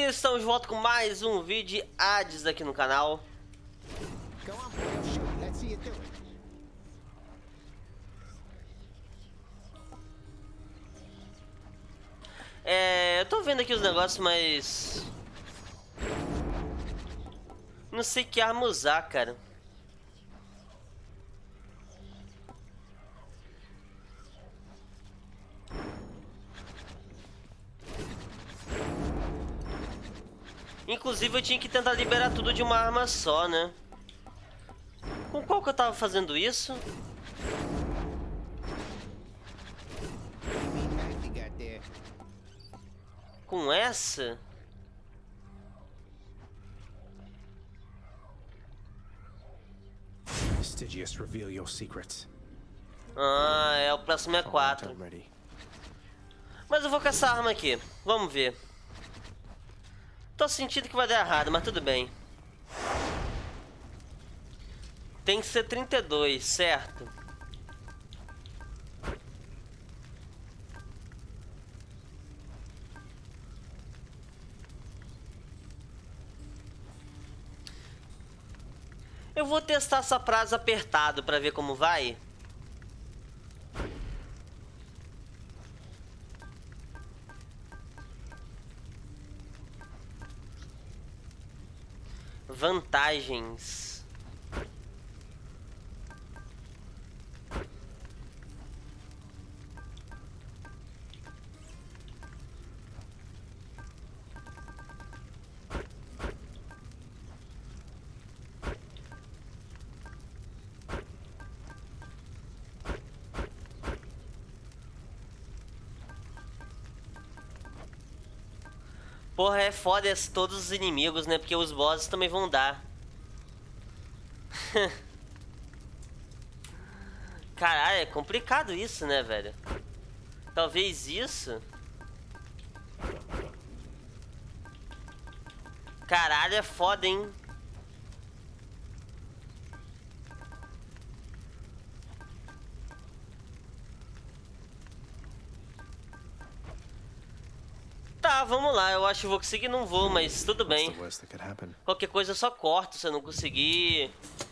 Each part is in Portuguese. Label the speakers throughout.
Speaker 1: família, estamos de volta com mais um vídeo de Hades aqui no canal. Eu tô vendo aqui os negócios, mas... não sei que arma usar, cara. Inclusive eu tinha que tentar liberar tudo de uma arma só, né? Com qual que eu tava fazendo isso? Com essa?
Speaker 2: Reveal your secrets.
Speaker 1: Ah, o próximo é 4. Mas eu vou com essa arma aqui. Vamos ver. Tô sentindo que vai dar errado, mas tudo bem. Tem que ser 32, certo? Eu vou testar essa prazo apertado pra ver como vai. Vantagens. Porra, é foda todos os inimigos, né? Porque os bosses também vão dar. Caralho, é complicado isso, né, velho? Talvez isso... Caralho, é foda, hein? Tá, vamos lá. Eu acho que vou conseguir, não vou, mas tudo bem. Qualquer coisa eu só corto se eu não conseguir.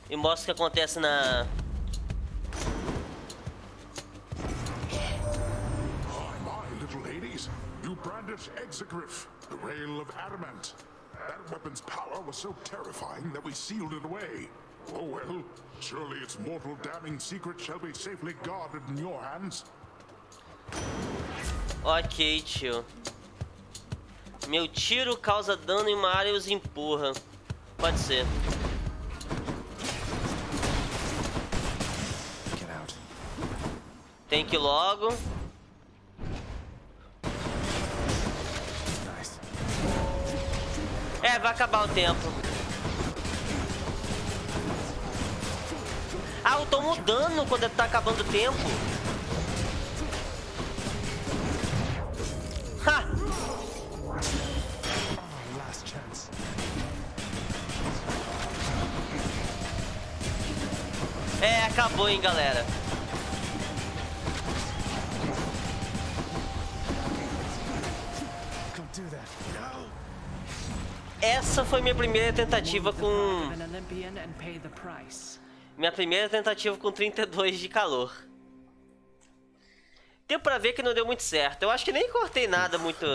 Speaker 1: E mostro o que acontece na...
Speaker 3: My little ladies, you brandish Zagreu, the rail of adamant. That weapon's power was so terrifying that we sealed it away. Oh well, surely its mortal damning secret shall be safely guarded in your hands.
Speaker 1: Ok, tio. Meu tiro causa dano em uma área e os empurra. Pode ser. Tem que ir logo. Vai acabar o tempo. Ah, eu tomo dano quando tá acabando o tempo. Ha! Acabou, hein, galera. Essa foi minha primeira tentativa com... Minha primeira tentativa com 32 de calor. Deu pra ver que não deu muito certo. Eu acho que nem cortei nada muito...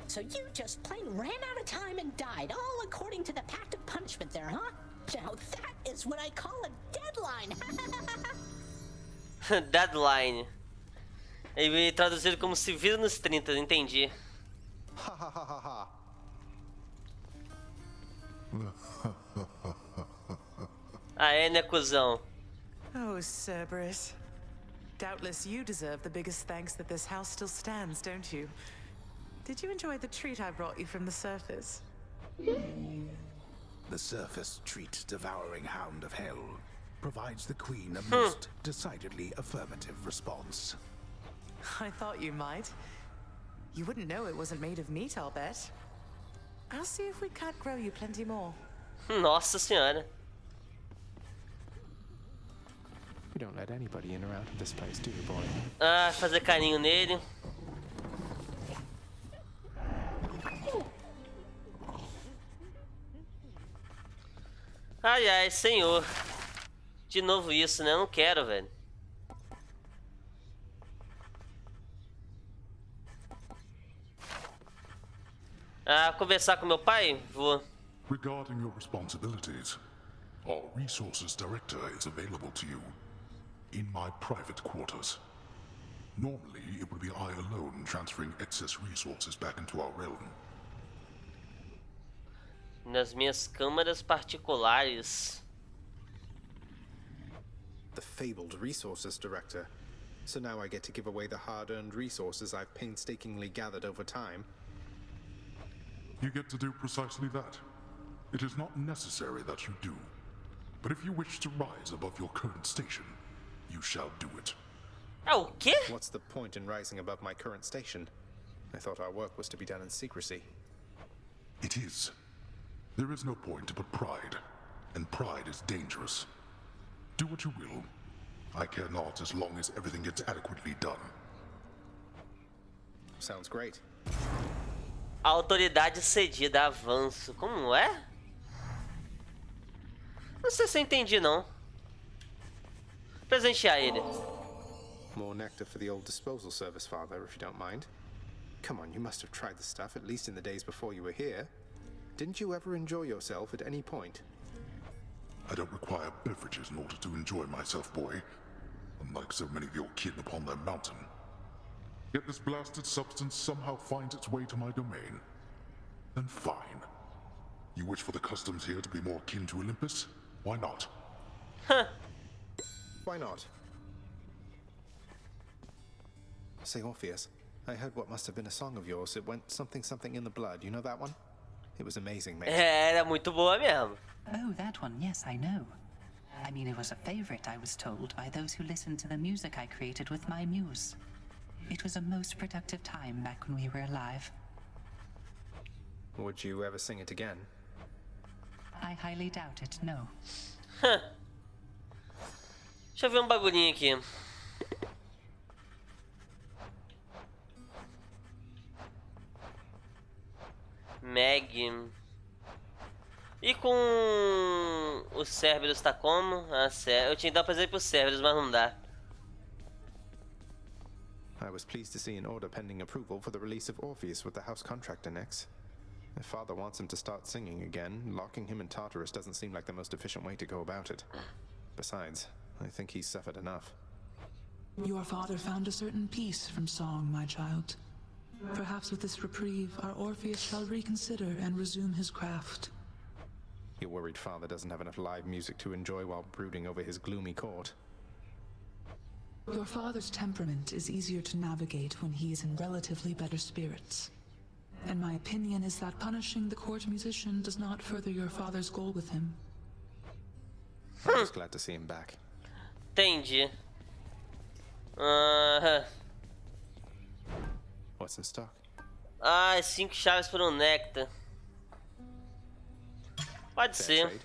Speaker 4: So you just plain ran out of time and died, all according to the pact of punishment there, huh? Now that is what I call a deadline.
Speaker 1: Deadline. Ele traduzido como se vira nos 30, entendi. Né, cuzão?
Speaker 5: Oh, Cerberus. Doubtless you deserve the biggest thanks that this house still stands, don't you? Did you enjoy the treat I brought you from the surface?
Speaker 6: The surface treat devouring hound of hell provides the queen a most decidedly affirmative response.
Speaker 5: I thought you might. You wouldn't know it wasn't made of meat, I'll bet. I'll see if we can't grow you plenty more.
Speaker 1: Nossa senhora.
Speaker 2: You don't let anybody in or out of this place, do you, boy?
Speaker 1: Ah, fazer carinho nele. Ai, ai, senhor. De novo isso, né? Eu não quero, velho. Ah, conversar com meu pai? Vou.
Speaker 3: Regarding your responsibilities, our resources director is available to you in my private quarters. Normally, it would be I alone transferring excess resources back into our realm.
Speaker 1: Nas minhas câmaras particulares.
Speaker 7: The fabled resources director. So now I get to give away the hard-earned resources I've painstakingly gathered over time.
Speaker 3: You get to do precisely that. It is not necessary that you do. But if you wish to rise above your current station, you shall do it.
Speaker 1: Ah, o quê?
Speaker 7: What's the point in rising above my current station? I thought our work was to be done in secrecy.
Speaker 3: It is. There is no point but pride, and pride is dangerous. Do what you will. I care not as long as everything gets adequately done.
Speaker 7: Sounds great.
Speaker 1: Autoridade cedida, avanço. Como é? Não sei se eu entendi, não. Presentear ele.
Speaker 7: More nectar for the old disposal service, Father, if you don't mind. Come on, you must have tried the stuff, at least in the days before you were here. Didn't you ever enjoy yourself at any point?
Speaker 3: I don't require beverages in order to enjoy myself, boy. Unlike so many of your kin upon their mountain. Yet this blasted substance somehow finds its way to my domain. Then fine. You wish for the customs here to be more akin to Olympus? Why not?
Speaker 1: Huh.
Speaker 7: Why not? Say, Orpheus, I heard what must have been a song of yours. It went something something in the blood. You know that one? It was amazing, mate.
Speaker 1: Era muito boa mesmo.
Speaker 8: Oh, that one, yes, I know. I mean, it was a favorite, I was told, by those who listened to the music I created with my muse. It was a most productive time back when we were alive.
Speaker 7: Would you ever sing it again?
Speaker 8: I highly doubt it, no.
Speaker 1: Huh. Deixa eu ver um bagulhinho aqui. Meg. E com os Cerberus tá como? Ah, eu tinha que dar presente pros Cerberus, mas não dá.
Speaker 7: I was pleased to see an order pending approval for the release of Orpheus with the house contract annex. If Father wants him to start singing again, locking him in Tartarus doesn't seem like the most efficient way to go about it. Besides, I think he's suffered enough.
Speaker 9: Your father found a certain peace from song, my child. Perhaps with this reprieve, our Orpheus shall reconsider and resume his craft.
Speaker 7: You're worried Father doesn't have enough live music to enjoy while brooding over his gloomy court.
Speaker 9: Your father's temperament is easier to navigate when he is in relatively better spirits. And my opinion is that punishing the court musician does not further your father's goal with him.
Speaker 7: I'm just glad to see him back.
Speaker 1: Entendi.
Speaker 7: What's in stock?
Speaker 1: Ah, 5 chaves por um néctar. Pode ser.
Speaker 7: Trade.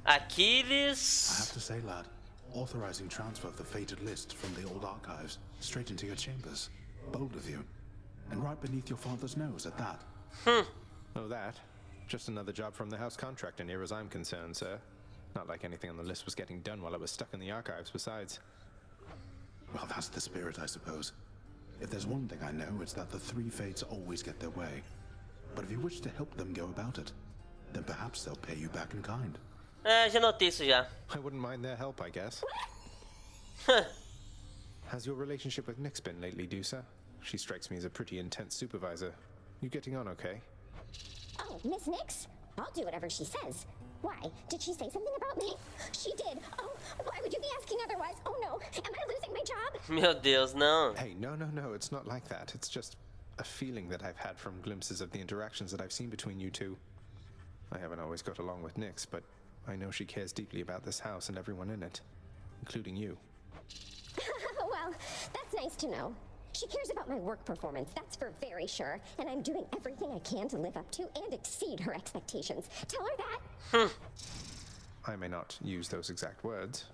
Speaker 1: Aquiles.
Speaker 6: I have to say, lad, authorizing transfer of the fated list from the old archives straight into your chambers. Bold of you. And right beneath your father's nose at that.
Speaker 7: Oh, that? Just another job from the house contractor near as I'm concerned, sir. Not like anything on the list was getting done while I was stuck in the archives besides.
Speaker 6: Well, that's the spirit, I suppose. If there's one thing I know, it's that the three fates always get their way. But if you wish to help them go about it, then perhaps they'll pay you back in kind.
Speaker 1: Já notei isso já.
Speaker 7: I wouldn't mind their help, I guess. Has your relationship with Nyx been lately, Dusa? She strikes me as a pretty intense supervisor. You getting on okay?
Speaker 10: Oh, Miss Nyx? I'll do whatever she says. Why? Did she say something about me? She did. Oh, why would you be asking otherwise? Oh no, am I losing my job?
Speaker 1: Meu Deus, não.
Speaker 7: Hey, no, it's not like that. It's just a feeling that I've had from glimpses of the interactions that I've seen between you two. I haven't always got along with Nyx, but I know she cares deeply about this house and everyone in it, including you.
Speaker 10: Well, that's nice to know. She cares about my work performance, that's for very sure. And I'm doing everything I can to live up to and exceed her expectations. Tell her that.
Speaker 7: I may not use those exact words.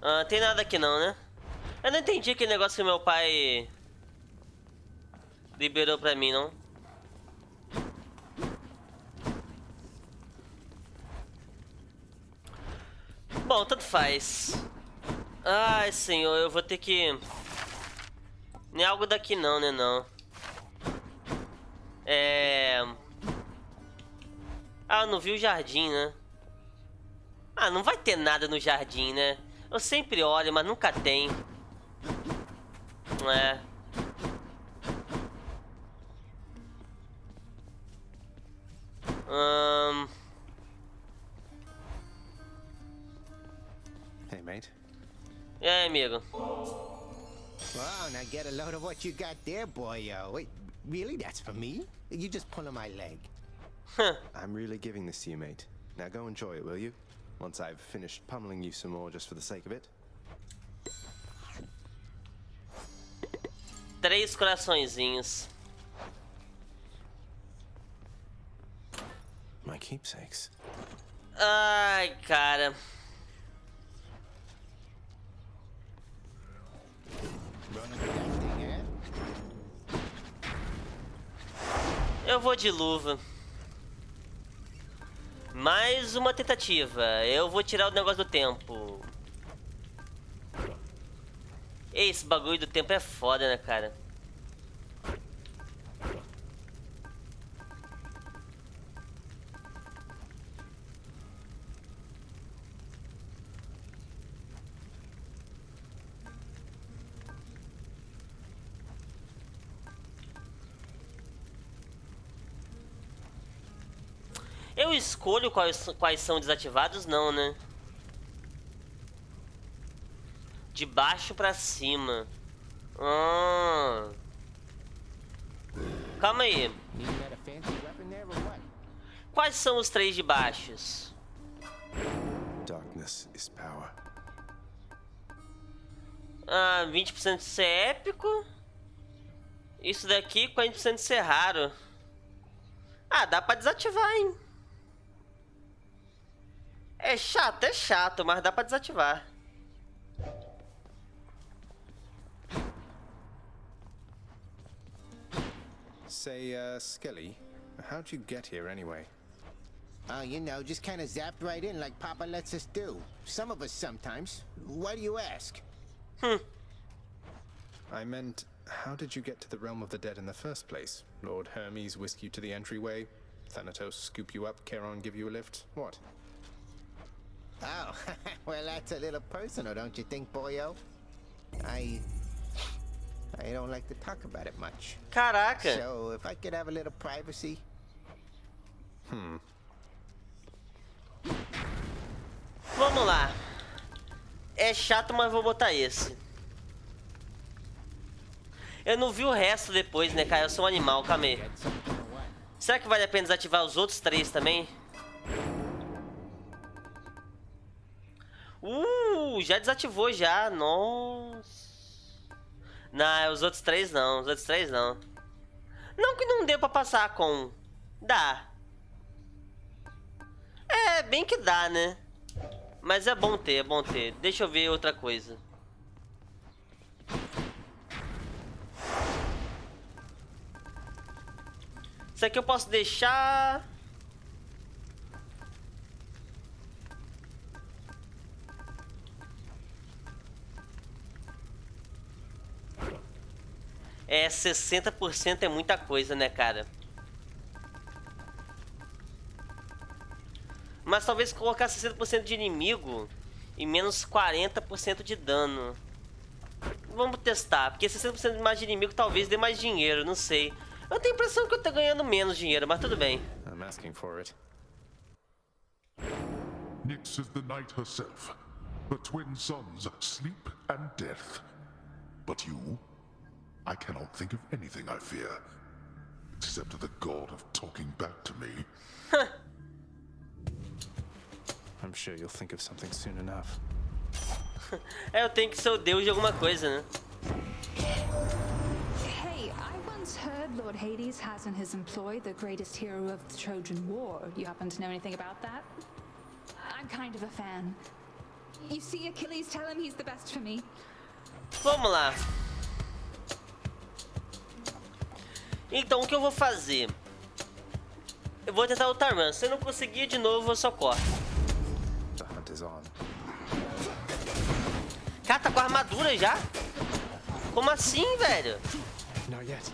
Speaker 1: Ah, tem nada aqui não, né? Eu não entendi aquele negócio que meu pai liberou pra mim, não. Bom, tanto faz. Ai, senhor, eu vou ter que... Nem algo daqui não, né, não. Ah, eu não vi o jardim, né? Ah, não vai ter nada no jardim, né? Eu sempre olho, mas nunca tem. É.
Speaker 7: Hey, mate.
Speaker 1: E aí, amigo?
Speaker 11: Wow, now get a load of what you got there, boyo. Wait, really? That's for me? You just pulling my leg.
Speaker 7: I'm really giving this to you, mate. Now go enjoy it, will you? Once I've finished pummeling you some more just for the sake of it.
Speaker 1: 3 coraçõezinhos.
Speaker 7: My keepsakes.
Speaker 1: Ai, cara. Eu vou de luva. Mais uma tentativa. Eu vou tirar o negócio do tempo. Esse bagulho do tempo é foda, né, cara? Eu escolho quais são desativados, não, né? De baixo pra cima. Calma aí. Quais são os 3 de baixos?
Speaker 7: Darkness is power.
Speaker 1: 20% de ser épico. Isso daqui, 40% de ser raro. Ah, dá pra desativar, hein? É chato, mas dá pra desativar.
Speaker 7: Say, Skelly, how'd you get here anyway?
Speaker 11: You know, just kind of zapped right in like Papa lets us do. Some of us sometimes. Why do you ask?
Speaker 7: I meant, how did you get to the realm of the dead in the first place? Lord Hermes whisk you to the entryway? Thanatos scoop you up, Charon give you a lift? What?
Speaker 11: Oh, well, that's a little personal, don't you think, boyo? I don't like to talk about it much.
Speaker 1: Caraca.
Speaker 11: So, if I could have a little privacy.
Speaker 1: Vamos lá. É chato, mas vou botar esse. Eu não vi o resto depois, né, cara? Eu sou um animal, calma aí. Será que vale a pena desativar os outros 3 também? Já desativou já. Nossa. Não, os outros 3 não. Os outros 3 não. Não que não dê pra passar com. Dá. É, bem que dá, né? Mas é bom ter, é bom ter. Deixa eu ver outra coisa. Isso aqui eu posso deixar... É, 60% é muita coisa, né, cara? Mas talvez colocar 60% de inimigo e menos 40% de dano. Vamos testar, porque 60% mais de inimigo talvez dê mais dinheiro, não sei. Eu tenho a impressão que eu tô ganhando menos dinheiro, mas tudo bem.
Speaker 7: I'm asking for it.
Speaker 3: Nyx is the night herself, the twin sons, sleep and death. But you, I cannot think of anything I fear, except the god of talking back to me.
Speaker 7: I'm sure you'll think of something soon enough.
Speaker 1: É, eu tenho que ser o deus de alguma coisa, né?
Speaker 9: heard Lord Hades has in his employ the greatest hero of the Trojan War. Do you happen to know anything about that? I'm kind of a fan. You see Achilles, tell him he's the best for me.
Speaker 1: Vamos lá. Então, o que eu vou fazer? Eu vou tentar lutar Armas. Se eu não conseguir de novo, eu só corto.
Speaker 7: The hunt is on.
Speaker 1: Cara, tá com armadura já? Como assim, velho?
Speaker 2: Not yet.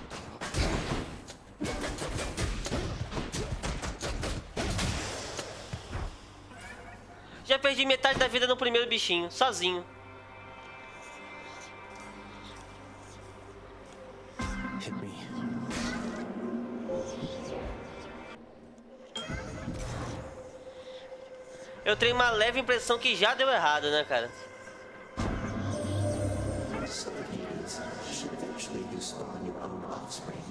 Speaker 1: Já perdi metade da vida no primeiro bichinho, sozinho.
Speaker 2: Hit me.
Speaker 1: Eu tenho uma leve impressão que já deu errado, né, cara?
Speaker 12: Should eventually you spawn your own offspring.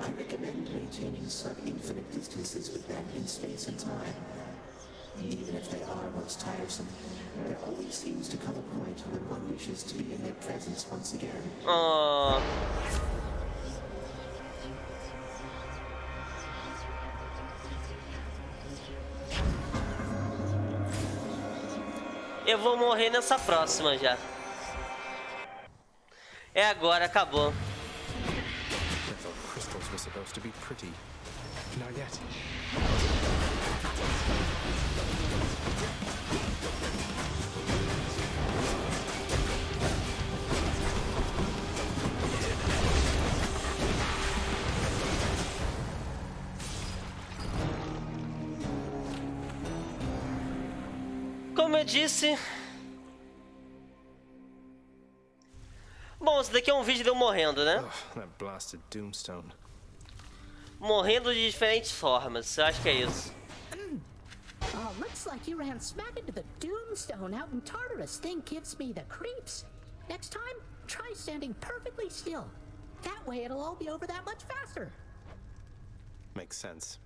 Speaker 12: I recommend maintaining sub-infinite distances with them in space and time. Even if they are most tiresome, there always seems to come a point when one wishes to be in their presence once again.
Speaker 1: Eu vou morrer nessa próxima já. É agora, acabou.
Speaker 7: I thought crystals were supposed to be pretty.
Speaker 2: Not yet.
Speaker 1: Como eu disse... Bom, esse daqui é um vídeo de eu morrendo, né?
Speaker 7: Oh, that blasted Doomstone.
Speaker 1: Morrendo de diferentes formas, eu acho que é isso.
Speaker 4: Oh, looks like you ran smack into the Doomstone out in Tartarus. Thing gives me the creeps. Next time, try standing perfectly still. That way it'll all be over that much faster.
Speaker 7: Makes sense.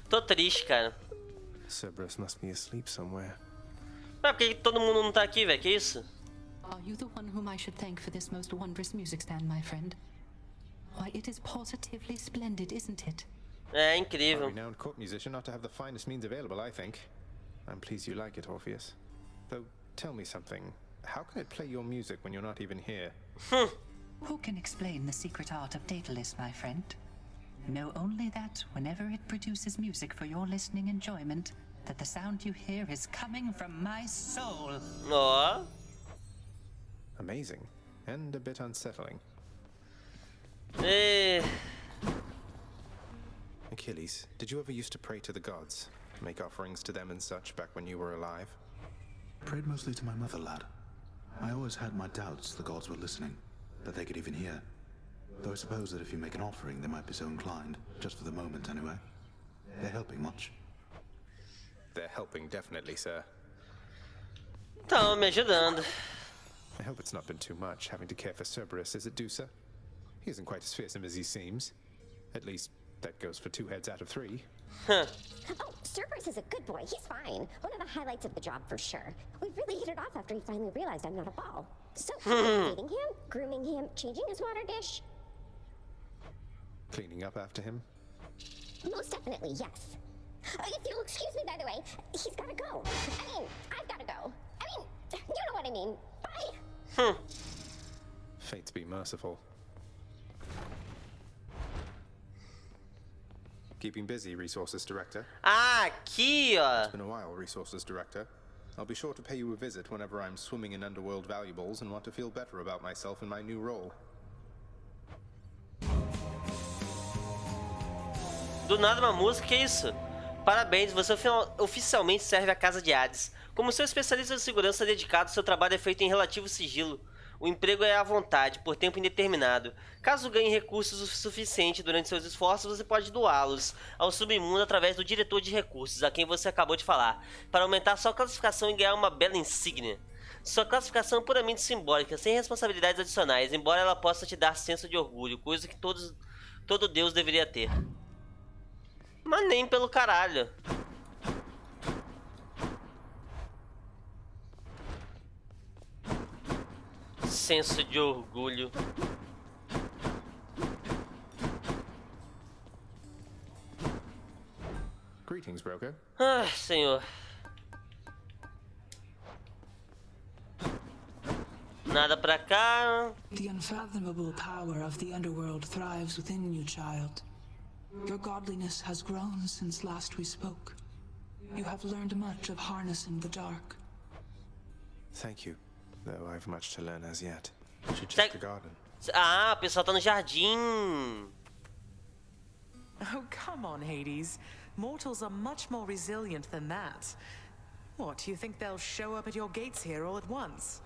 Speaker 1: Tô triste, cara.
Speaker 7: Cerberus must be asleep somewhere.
Speaker 1: Mas por que todo mundo não tá aqui, velho? Que isso?
Speaker 8: Are you the one whom I should thank for this most wondrous music stand, my friend? Why, it is positively splendid, isn't it?
Speaker 1: É
Speaker 7: A
Speaker 1: incrível.
Speaker 7: renowned court musician ought to have the finest means available, I think. I'm pleased you like it, Orpheus. Though, tell me something. How can it play your music when you're not even here?
Speaker 8: Who can explain the secret art of Daedalus, my friend? Know only that whenever it produces music for your listening enjoyment, that the sound you hear is coming from my soul.
Speaker 1: Ó.
Speaker 7: Amazing. And a bit unsettling.
Speaker 1: É...
Speaker 7: Achilles, did you ever used to pray to the gods? Make offerings to them and such back when you were alive?
Speaker 6: Prayed mostly to my mother, lad. I always had my doubts the gods were listening, that they could even hear. Though I suppose that if you make an offering, they might be so inclined, just for the moment anyway. They're helping much.
Speaker 7: They're helping, definitely, sir.
Speaker 1: Tão me ajudando.
Speaker 7: I hope it's not been too much having to care for Cerberus, is it, Dusa? He isn't quite as fearsome as he seems. At least, that goes for 2 heads out of 3.
Speaker 1: Huh.
Speaker 10: Oh, Cerberus is a good boy. He's fine. One of the highlights of the job for sure. We really hit it off after he finally realized I'm not a ball. So, feeding him, grooming him, changing his water dish.
Speaker 7: Cleaning up after him?
Speaker 10: Most definitely, yes. If you'll excuse me, by the way, he's gotta go. I mean, I've gotta go. I mean, you know what I mean. Bye.
Speaker 7: Fates be merciful. Keeping busy, Resources Director.
Speaker 1: Ah, aqui, ó.
Speaker 7: It's been a while, Resources Director. I'll be sure to pay you a visit whenever I'm swimming in underworld valuables and want to feel better about myself in my new role.
Speaker 1: Do nada uma música, que é isso? Parabéns, você oficialmente serve a Casa de Hades. Como seu especialista de segurança dedicado, seu trabalho é feito em relativo sigilo. O emprego é à vontade, por tempo indeterminado. Caso ganhe recursos o suficiente durante seus esforços, você pode doá-los ao submundo através do diretor de recursos, a quem você acabou de falar, para aumentar sua classificação e ganhar uma bela insígnia. Sua classificação é puramente simbólica, sem responsabilidades adicionais, embora ela possa te dar senso de orgulho, coisa que todo Deus deveria ter. Mas nem pelo caralho. senso de orgulho.
Speaker 7: Greetings, broker.
Speaker 1: Ai, senhor. Nada pra cá.
Speaker 9: The unfathomable power of the underworld thrives within you, child. Your godliness has grown since last we spoke. You have learned much of harnessing the dark.
Speaker 7: Thank you, though I've much to learn as yet. Should check the garden.
Speaker 1: Ah, o pessoal tá no jardim.
Speaker 5: Oh, come on, Hades. Mortals are much more resilient than that. What, do you think they'll show up at your gates here all at once?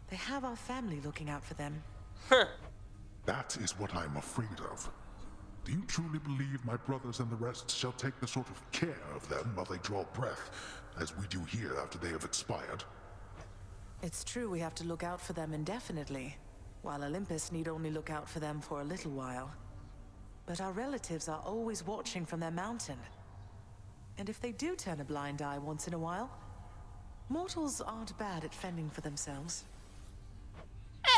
Speaker 5: They have our family looking out for them.
Speaker 3: That is what I'm afraid of. Do you truly believe my brothers and the rest shall take the sort of care of them while they draw breath, as we do here after they have expired?
Speaker 5: It's true we have to look out for them indefinitely, while Olympus need only look out for them for a little while. But our relatives are always watching from their mountain. And if they do turn a blind eye once in a while, mortals aren't bad at fending for themselves.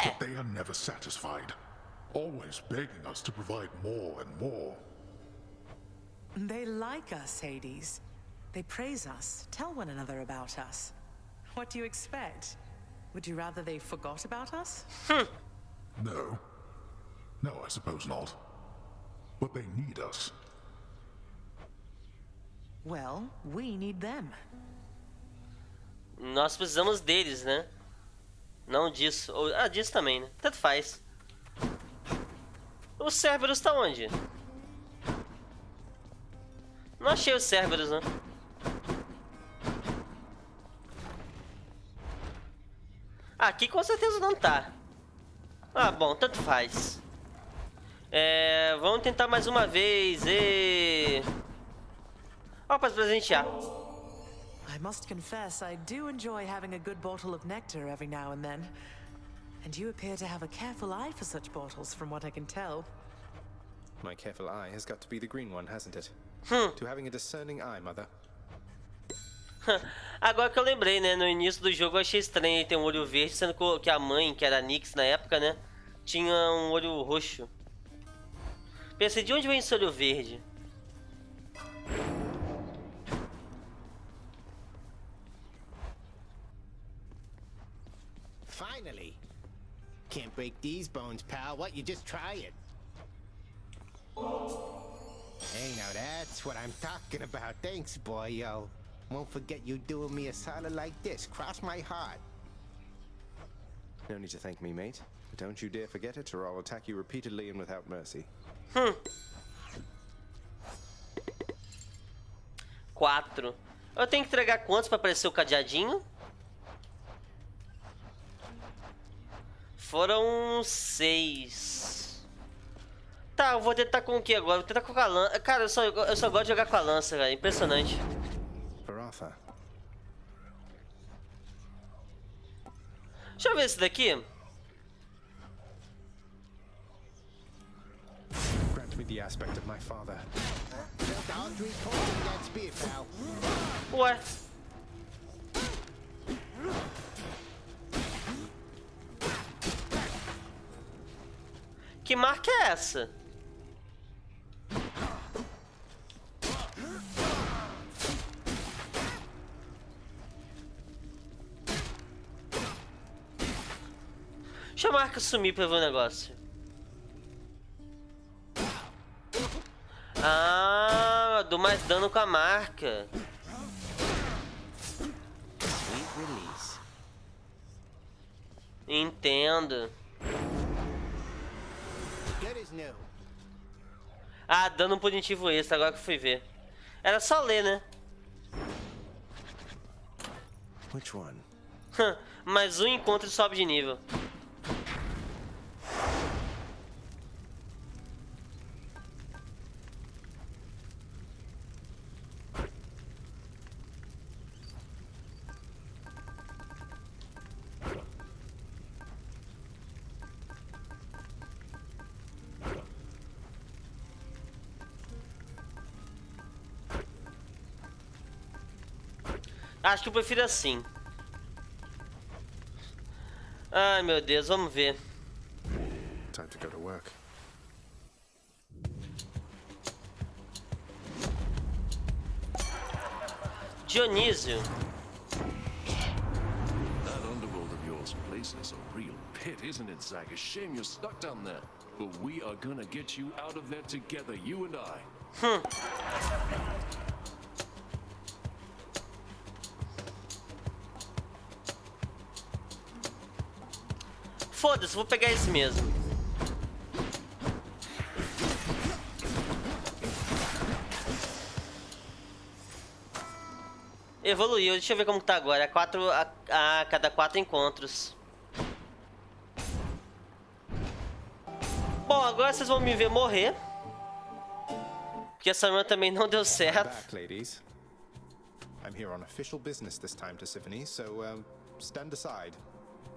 Speaker 3: But they are never satisfied, always begging us to provide more and more.
Speaker 5: They like us, Hades. They praise us, tell one another about us. What do you expect? Would you rather they forgot about us?
Speaker 3: No. No, I suppose not. But they need us.
Speaker 5: Well, we need them.
Speaker 1: Nós precisamos deles, né? Não disso. Ah, disso também, né? Tanto faz. O Cerberus tá onde? Não achei o Cerberus, né? Aqui com certeza não tá. Ah, bom, tanto faz. Vamos tentar mais uma vez. Ó, pra se presentear.
Speaker 5: I must confess, I do enjoy having a good bottle of nectar every now and then. And you appear to have a careful eye for such bottles, from what I can tell.
Speaker 7: My careful eye has got to be the green one, hasn't it? To having a discerning eye, mother.
Speaker 1: Agora que eu lembrei, né? No início do jogo eu achei estranho ele ter um olho verde, sendo que a mãe, que era a Nyx na época, né? Tinha um olho roxo. Pensei, de onde vem esse olho verde?
Speaker 11: Finally. Can't break these bones, pal. What, you just try it? Hey, now that's what I'm talking about. Thanks, boyo. Won't forget you doing me a solid like this. Cross my heart.
Speaker 7: No need to thank me, mate. But don't you dare forget it, or I'll attack you repeatedly and without mercy.
Speaker 1: 4. Eu tenho que entregar quantos pra aparecer o cadeadinho? Foram 6. Tá, eu vou tentar com o que agora? Vou tentar com a lança. Cara, eu só gosto de jogar com a lança, cara. Impressionante. Deixa eu ver esse daqui.
Speaker 7: Grant me the aspect of my father.
Speaker 1: Ué. Que marca é essa? Deixa a marca sumir pra ver o negócio. Ah, dou mais dano com a marca. Entendo. Ah, dano punitivo extra, agora que eu fui ver. Era só ler, né?
Speaker 7: Which one?
Speaker 1: Mais um encontro e sobe de nível. Acho que eu prefiro assim. Ai, meu Deus, vamos ver.
Speaker 7: Time to go to work.
Speaker 1: Dionísio.
Speaker 13: That underworld of yours places a real pit, isn't it, Zag? A shame you're stuck down there. But we are gonna get you out of there together, you and I.
Speaker 1: Foda-se, vou pegar esse mesmo. Evoluiu, deixa eu ver como tá agora. A cada 4 encontros. Bom, agora vocês vão me ver morrer. Porque essa run também não deu certo.
Speaker 7: Back, ladies. I'm here on official business this time, Tisiphone, so stand aside.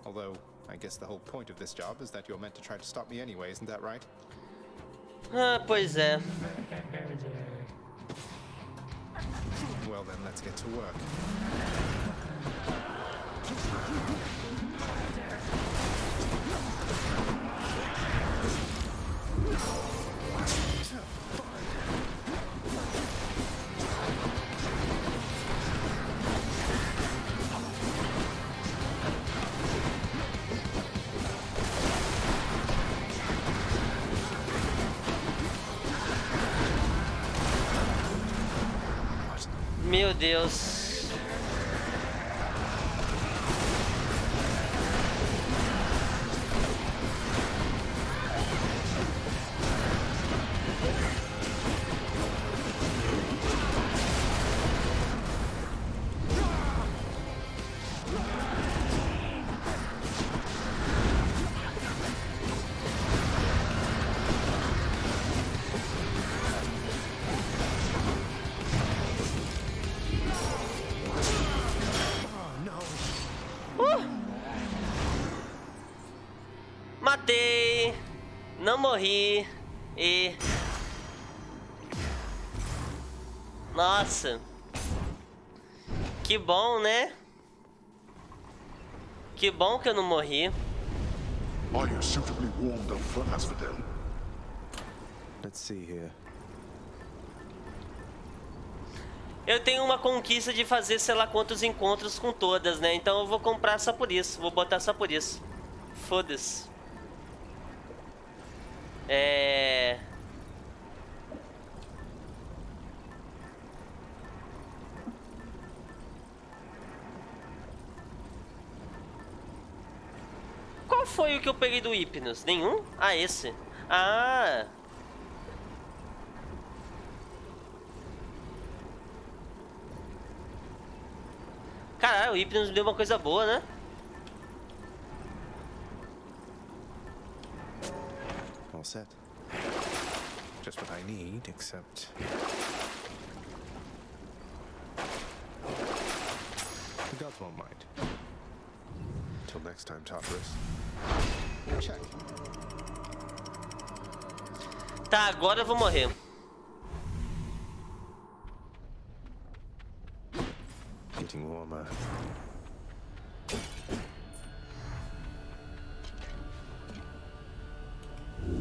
Speaker 7: Although, I guess the whole point of this job is that you're meant to try to stop me anyway, isn't that right?
Speaker 1: Ah, pois é.
Speaker 7: Well then, let's get to work.
Speaker 1: Meu Deus. Matei, não morri e... Nossa, que bom, né? Que bom que eu não morri.
Speaker 3: Are you suitably warmed up for Asphodel?
Speaker 7: Let's see here.
Speaker 1: Eu tenho uma conquista de fazer sei lá quantos encontros com todas, né? Então eu vou comprar só por isso, vou botar só por isso. Foda-se. Qual foi o que eu peguei do Hypnos? Nenhum? Ah, esse. Ah. Caralho, o Hypnos me deu uma coisa boa, né?
Speaker 7: All set. Just what I need, except... The gods won't mind. Till next time, Tartarus. Check.
Speaker 1: Tá, agora eu vou morrer.
Speaker 7: Getting warmer.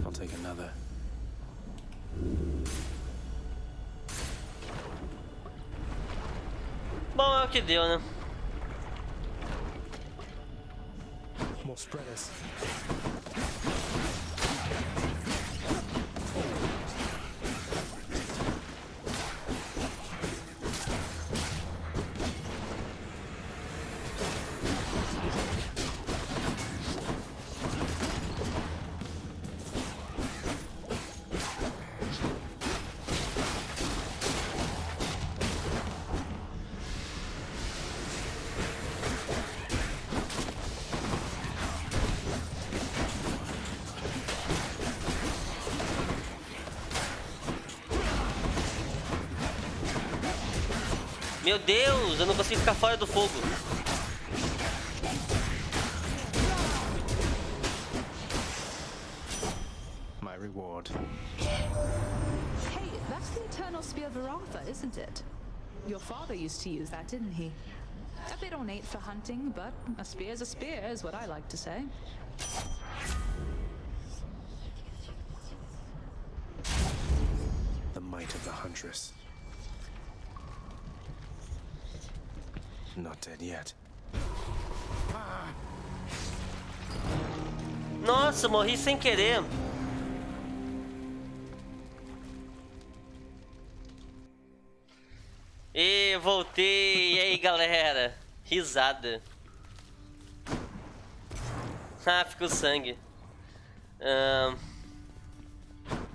Speaker 2: I'll take another.
Speaker 1: Bom, é o que deu, né?
Speaker 2: More spreaders.
Speaker 1: Meu Deus, eu não consigo ficar fora do fogo.
Speaker 7: My reward.
Speaker 9: Hey, that's the eternal spear of Varatha, isn't it? Your father used to use that, didn't he? A bit ornate for hunting, but a spear's a spear, is what I like to say.
Speaker 2: The might of the huntress. Not dead yet.
Speaker 1: Nossa, morri sem querer. E voltei. E aí, galera? Risada. Ah, ficou sangue.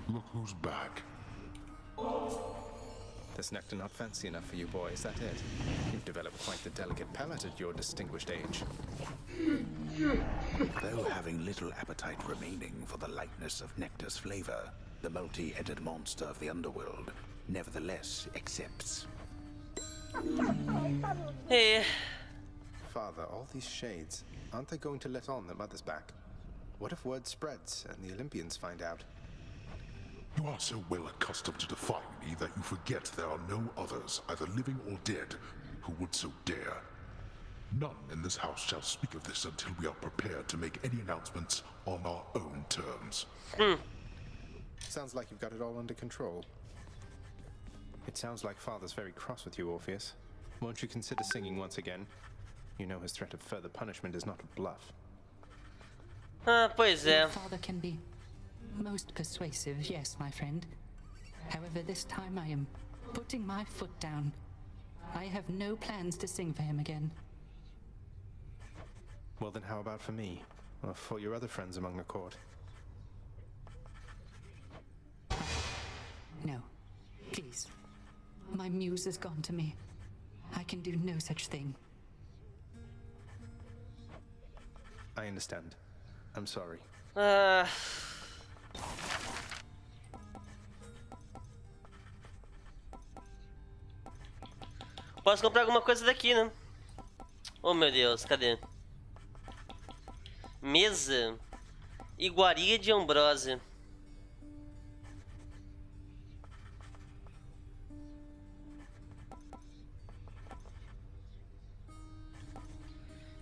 Speaker 3: Look who's back.
Speaker 7: This nectar not fancy enough for you, boy, is that it? You've developed quite the delicate palate at your distinguished age.
Speaker 6: Though having little appetite remaining for the lightness of nectar's flavor, the multi-headed monster of the underworld nevertheless accepts.
Speaker 1: Hey.
Speaker 7: Father, all these shades, aren't they going to let on that Mother's back? What if word spreads and the Olympians find out?
Speaker 3: You are so well accustomed to defying me that you forget there are no others, either living or dead, who would so dare. None in this house shall speak of this until we are prepared to make any announcements on our own terms.
Speaker 7: Sounds like you've got it all under control. It sounds like Father's very cross with you, Orpheus. Won't you consider singing once again? You know his threat of further punishment is not a bluff.
Speaker 1: Pois é.
Speaker 8: Your father can be most persuasive, yes, my friend. However, this time I am putting my foot down. I have no plans to sing for him again.
Speaker 7: Well then how about for me? Or for your other friends among the court?
Speaker 8: No. Please. My muse has gone to me. I can do no such thing.
Speaker 7: I understand. I'm sorry.
Speaker 1: Posso comprar alguma coisa daqui, né? Oh, meu Deus, cadê? Mesa. Iguaria de Ambrósia.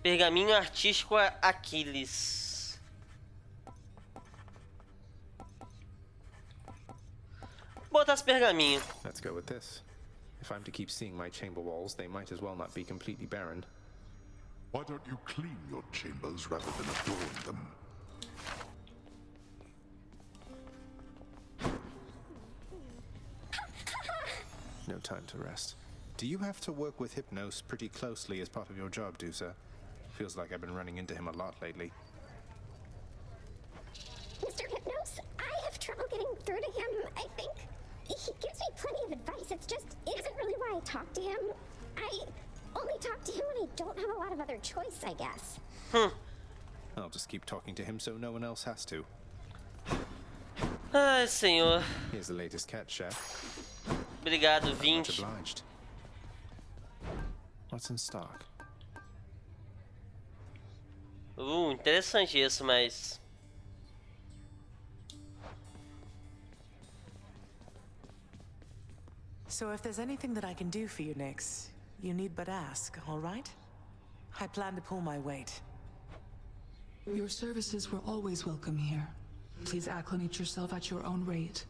Speaker 1: Pergaminho artístico Aquiles. Vou botar esse pergaminho.
Speaker 7: Let's go with this. If I'm to keep seeing my chamber walls, they might as well not be completely barren.
Speaker 3: Why don't you clean your chambers rather than adorn them?
Speaker 7: No time to rest. Do you have to work with Hypnos pretty closely as part of your job, Dusa? Feels like I've been running into him a lot lately.
Speaker 10: Mr. Hypnos, I have trouble getting through to him, I think. He gives me plenty of advice, it isn't really why I talk to him. I only talk to him when I don't have a lot of other choice, I guess.
Speaker 7: I'll just keep talking to him so no one else has to.
Speaker 1: Ai, senhor.
Speaker 7: Here's the latest cat, chef.
Speaker 1: Obrigado,
Speaker 7: Much
Speaker 1: 20.
Speaker 7: obliged. What's in stock?
Speaker 1: Interessante isso, mas...
Speaker 5: So if there's anything that I can do for you, Nyx, you need but ask, all right? I plan to pull my weight.
Speaker 9: Your services were always welcome here. Please acclimate yourself at your own rate.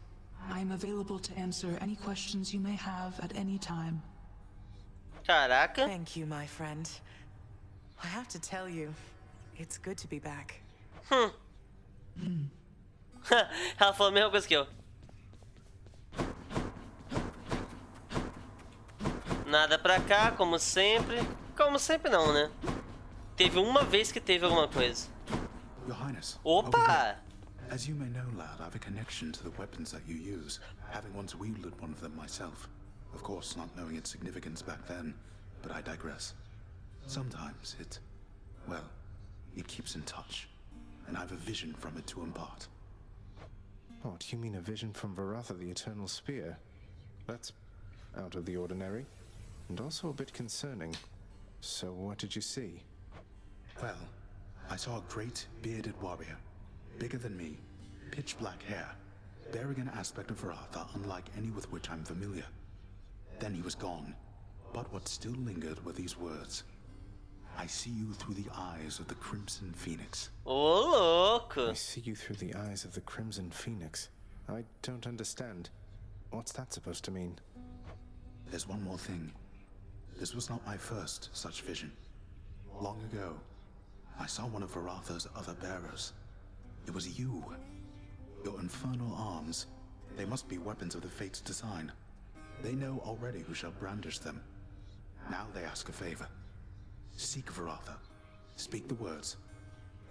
Speaker 9: I am available to answer any questions you may have at any time.
Speaker 1: Caraca.
Speaker 5: Thank you, my friend. I have to tell you, it's good to be back.
Speaker 1: Ela falou a mesma coisa que eu. Nada pra cá, como sempre. Como sempre não, né? Teve uma vez que teve alguma coisa.
Speaker 6: Your Highness.
Speaker 1: Opa!
Speaker 6: As you may know, lad, I have a connection to the weapons that you use, having once wielded one of them myself. Of course, not knowing its significance back then, but I digress. Sometimes it keeps in touch, and I have a vision from it to impart.
Speaker 7: Oh, do you mean a vision from Varatha, the Eternal Spear? That's out of the ordinary, and also a bit concerning. So what did you see?
Speaker 6: Well, I saw a great, bearded warrior, bigger than me, pitch black hair, bearing an aspect of Varatha unlike any with which I'm familiar. Then he was gone, but what still lingered were these words. I see you through the eyes of the Crimson Phoenix.
Speaker 1: Ô, louco.
Speaker 7: I see you through the eyes of the Crimson Phoenix. I don't understand. What's that supposed to mean?
Speaker 6: There's one more thing. This was not my first such vision. Long ago, I saw one of Varatha's other bearers. It was you. Your infernal arms. They must be weapons of the Fates' design. They know already who shall brandish them. Now they ask a favor. Seek Varatha. Speak the words.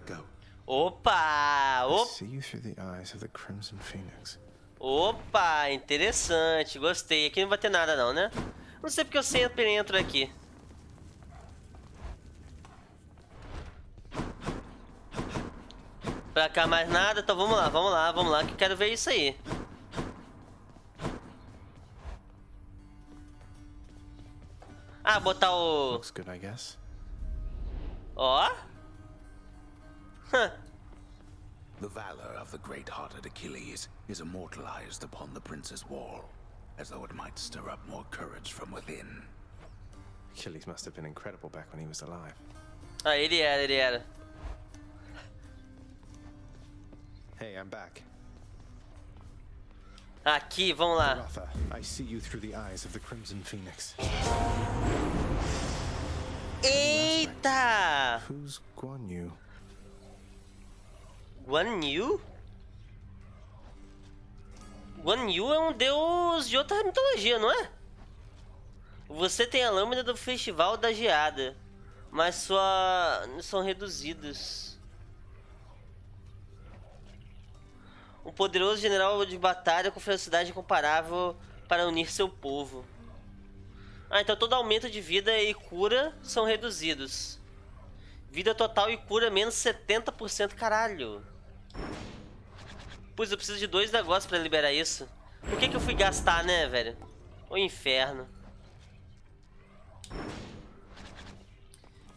Speaker 6: Go.
Speaker 1: Opa!
Speaker 7: I see you through the eyes of the Crimson Phoenix.
Speaker 1: Opa, interessante. Gostei. Aqui não vai ter nada não, né? Não sei porque eu sempre entro aqui. Pra cá mais nada, então vamos lá, que eu quero ver isso aí. Ah, botar o...
Speaker 7: Looks good, I guess.
Speaker 1: Ó.
Speaker 6: The valor of the great-hearted Achilles is immortalized upon the prince's wall, as though it might stir up more courage from within.
Speaker 7: Achilles must have been incredible back when he was alive.
Speaker 1: Ah, ele era.
Speaker 7: Hey, I'm back.
Speaker 1: Aqui, vamos lá.
Speaker 7: Varatha, I see you through the eyes of the Crimson Phoenix.
Speaker 1: Eita!
Speaker 7: Who's Guan Yu?
Speaker 1: Guan Yu? Guan Yu é um deus de outra mitologia, não é? Você tem a lâmina do Festival da Geada, mas são reduzidos. Um poderoso general de batalha com velocidade incomparável para unir seu povo. Ah, então todo aumento de vida e cura são reduzidos. Vida total e cura menos 70%, caralho. Pois eu preciso de 2 negócios pra liberar isso. Por que eu fui gastar, né, velho? O inferno.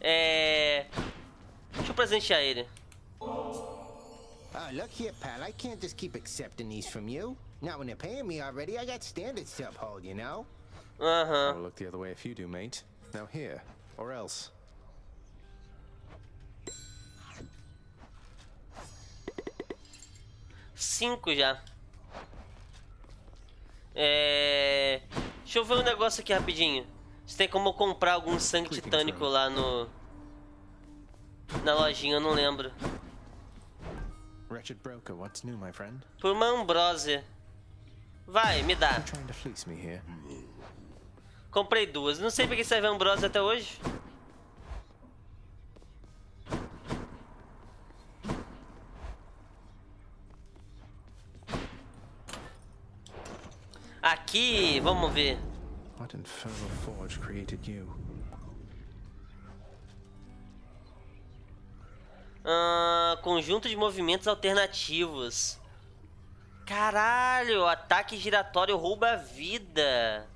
Speaker 1: Deixa eu presentear ele.
Speaker 11: Oh, look here, pal. I can't just keep accepting these from you. Not when they're paying me already. I got standards to uphold, you know?
Speaker 1: Uh-huh.
Speaker 7: I'll look the other way if you do, mate. Now here, or else.
Speaker 1: Cinco já. Deixa eu ver um negócio aqui rapidinho. Se tem como eu comprar algum sangue titânico lá na lojinha, eu não lembro.
Speaker 7: Wretched broker, what's new, my friend?
Speaker 1: Por uma ambrose. Vai, me dá.
Speaker 7: You're trying to fleece me here.
Speaker 1: Comprei 2. Não sei pra que serve a ambrose até hoje. Aqui, vamos ver.
Speaker 7: What infernal forge created you?
Speaker 1: Conjunto de movimentos alternativos. Caralho, ataque giratório rouba a vida.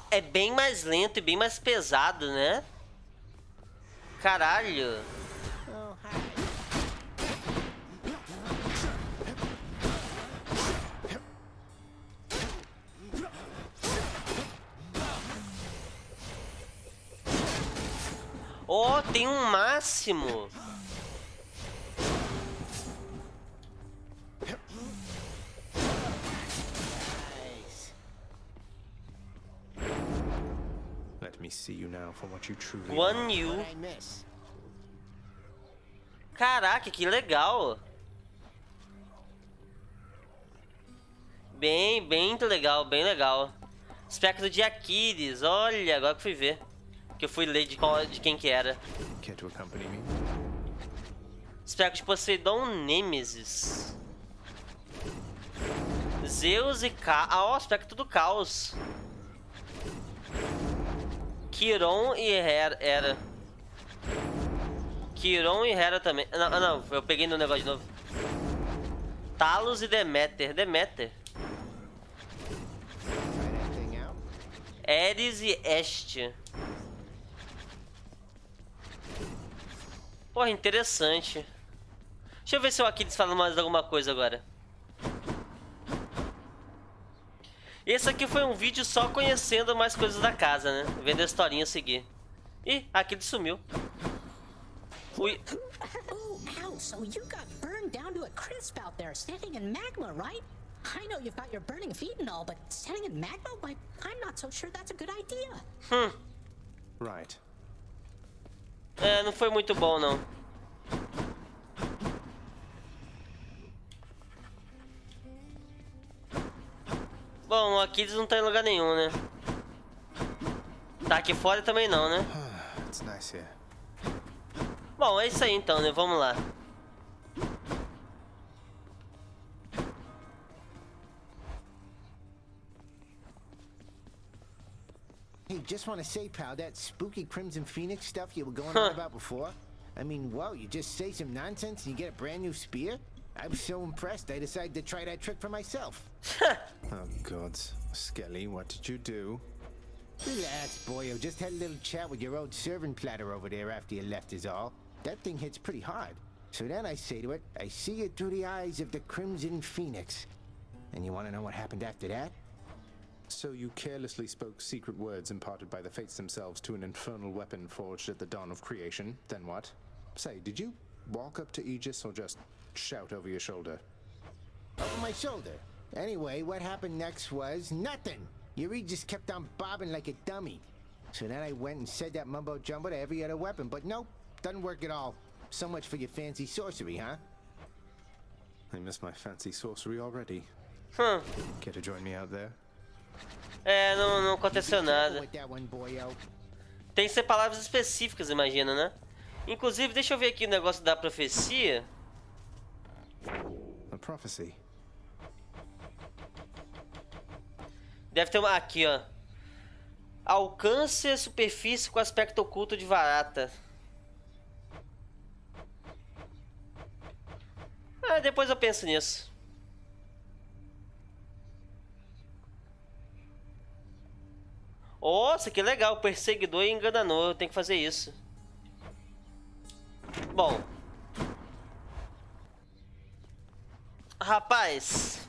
Speaker 1: É bem mais lento e bem mais pesado, né? Caralho. Oh, tem um máximo.
Speaker 7: Let me see you now for what you truly
Speaker 1: Guan Yu. Caraca, que legal. Bem legal, bem legal. Aspecto de Aquiles, olha, agora que fui ver. Que eu fui ler de quem que era. Aspecto de Poseidon, Nêmesis. Zeus e ó, aspecto do Caos. Quiron e Hera. Quiron e Hera também. Não, eu peguei no negócio de novo. Talos e Deméter. Ares e Este. Porra, interessante. Deixa eu ver se o Aquiles fala mais alguma coisa agora. Esse aqui foi um vídeo só conhecendo mais coisas da casa, né? Vendo a historinha seguir. Ih, Aquiles sumiu. Ui.
Speaker 4: Oh, ow, so you got burned down to a crisp out there, standing in magma, right? I know you've got your burning feet and all, but standing in magma? Why, I'm not so sure that's a good idea.
Speaker 7: Right.
Speaker 1: É, não foi muito bom, não. Bom, o Aquiles não tá em lugar nenhum, né? Tá aqui fora também não, né?
Speaker 7: It's nice here.
Speaker 1: Bom, é isso aí então, né? Vamos lá.
Speaker 11: Hey, just want to say, pal, that spooky Crimson Phoenix stuff you were going on about before? I mean, whoa, you just say some nonsense and you get a brand new spear? I was so impressed I decided to try that trick for myself.
Speaker 7: Oh, gods. Skelly, what did you do?
Speaker 11: Relax, boyo. Just had a little chat with your old servant platter over there after you left is all. That thing hits pretty hard. So then I say to it, I see it through the eyes of the Crimson Phoenix. And you want to know what happened after that?
Speaker 7: So you carelessly spoke secret words imparted by the fates themselves to an infernal weapon forged at the dawn of creation. Then what? Say, did you walk up to Aegis or just shout over your shoulder?
Speaker 11: Over my shoulder. Anyway, what happened next was nothing. Your Aegis kept on bobbing like a dummy. So then I went and said that mumbo jumbo to every other weapon, but nope, doesn't work at all. So much for your fancy sorcery, huh?
Speaker 7: I miss my fancy sorcery already. Care to join me out there?
Speaker 1: É, não aconteceu nada. Tem que ser palavras específicas, imagina, né? Inclusive, deixa eu ver aqui o negócio da profecia.
Speaker 7: A prophecy.
Speaker 1: Deve ter uma aqui, ó. Alcance a superfície com aspecto oculto de Varata. Ah, depois eu penso nisso. Nossa, que legal. Perseguidor e enganador. Eu tenho que fazer isso. Bom. Rapaz.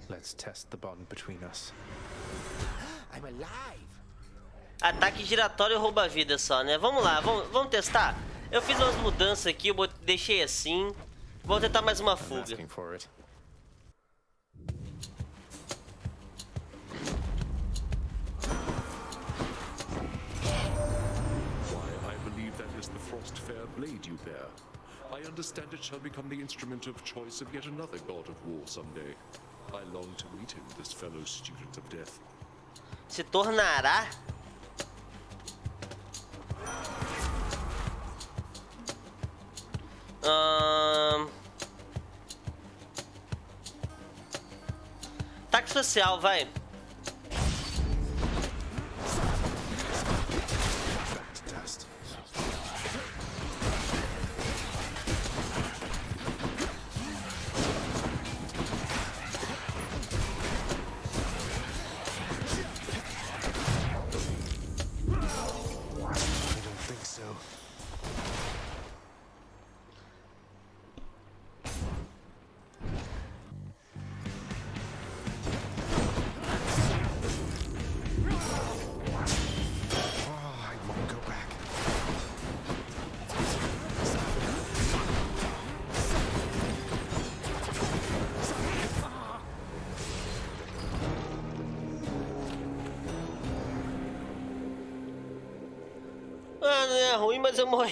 Speaker 7: Let's test the bond between us.
Speaker 11: I'm alive.
Speaker 1: Ataque giratório rouba vida só, né? Vamos lá, vamos testar. Eu fiz umas mudanças aqui, eu deixei assim. Vou tentar mais uma fuga.
Speaker 13: Why, I believe that is the Frostfair blade you bear. I understand it shall become the instrument of choice of yet another god of war someday. I long to meet him, this fellow student of death.
Speaker 1: Se tornará? Ataque especial, vai. Ah, não é ruim, mas eu morri.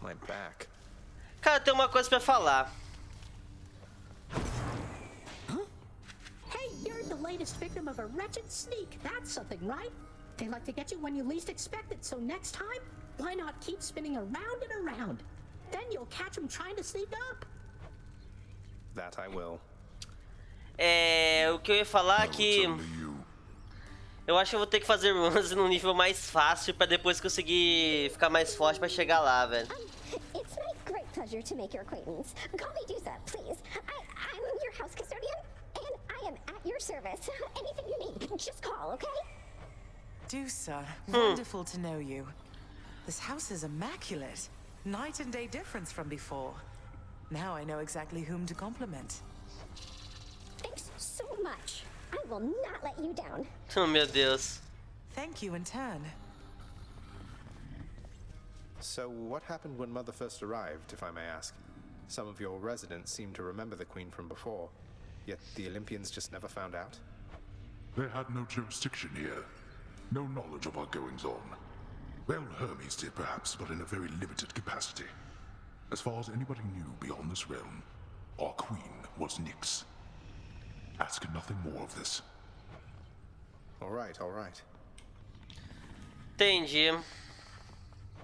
Speaker 7: My back.
Speaker 1: Cara, tem uma coisa pra falar.
Speaker 4: Hey, you're the latest victim of a wretched sneak. That's something, right? They like to get you when you least expect it, so next time, why not keep spinning around and around? Then you'll catch them trying to sneak up.
Speaker 7: That I will.
Speaker 1: O que eu ia falar é que...
Speaker 3: You
Speaker 1: Eu acho que eu vou ter que fazer runs num nível mais fácil pra depois conseguir ficar mais forte pra chegar lá, velho.
Speaker 10: It's my great pleasure to make your acquaintance. Call me Dusa, please. I'm your house custodian, and I am at your service. Anything you need, just call, okay?
Speaker 5: Dusa, wonderful to know you. This house is immaculate. Night and day difference from before. Now I know exactly whom to compliment.
Speaker 10: Thanks so much. I will not let you down.
Speaker 1: Oh, meu Deus.
Speaker 5: Thank you in turn.
Speaker 7: So, what happened when Mother first arrived, if I may ask? Some of your residents seem to remember the Queen from before, yet the Olympians just never found out.
Speaker 3: They had no jurisdiction here. No knowledge of our goings-on. Well, Hermes did perhaps, but in a very limited capacity. As far as anybody knew beyond this realm, our queen was Nyx. Ask nothing more of this.
Speaker 7: All right, all right.
Speaker 1: Entendi.